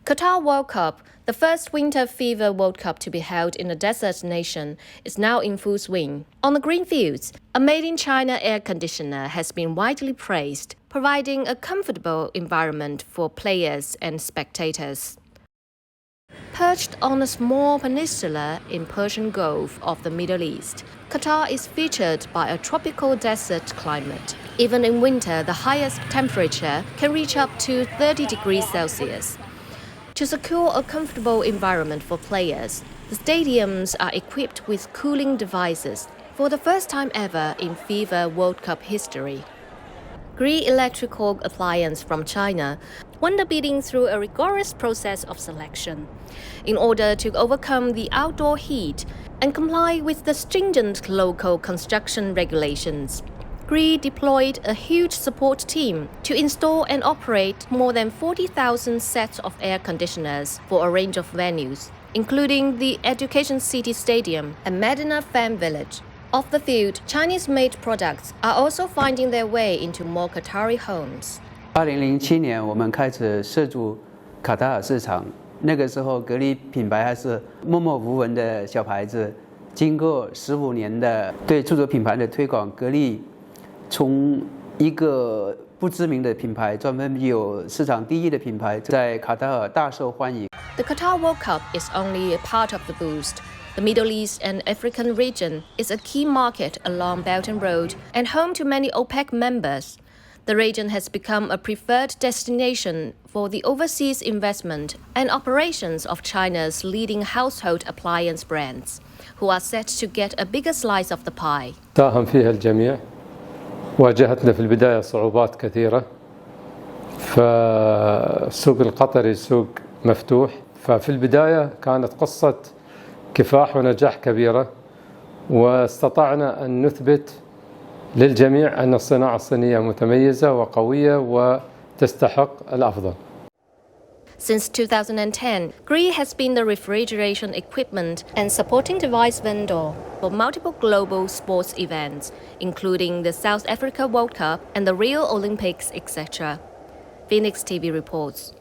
Qatar World Cup, the first winter fever World Cup to be held in a desert nation, is now in full swing. On the green fields, a made-in-China air conditioner has been widely praised, providing a comfortable environment for players and spectators. Perched on a small peninsula in Persian Gulf of the Middle East, Qatar is featured by a tropical desert climate. Even in winter, the highest temperature can reach up to 30 degrees Celsius. To secure a comfortable environment for players, the stadiums are equipped with cooling devices for the first time ever in FIFA World Cup history. Gree electrical appliance from China won the bidding through a rigorous process of selection. In order to overcome the outdoor heat and comply with the stringent local construction regulations, Gree deployed a huge support team to install and operate more than 40,000 sets of air conditioners for a range of venues, including the Education City Stadium and Medina Fan Village. Off the field, Chinese-made products are also finding their way into more Qatari homes. 2007年，我们开始涉足卡塔尔市场。那个时候，格力品牌还是默默无闻的小牌子。经过15年的对自主品牌的推广，格力从一个不知名的品牌，专门有市场第一的品牌，在卡塔尔大受欢迎。The Qatar World Cup is only a part of the boost. The Middle East and African region is a key market along Belt and Road and home to many OPEC members. The region has become a preferred destination for the overseas investment and operations of China's leading household appliance brands, who are set to get a bigger slice of the pie. ساهم فيها الجميع. واجهتنا في البداية صعوبات كثيرة. فالسوق القطري سوق مفتوح. ففي البداية كانت قصة كفاح ونجاح كبيرة. واستطعنا أن نثبت للجميع أن الصناعة الصينية متميزة وقوية وتستحق الأفضل. Since 2010, Gree has been the refrigeration equipment and supporting device vendor for multiple global sports events, including the South Africa World Cup and the Rio Olympics, etc. Phoenix TV reports.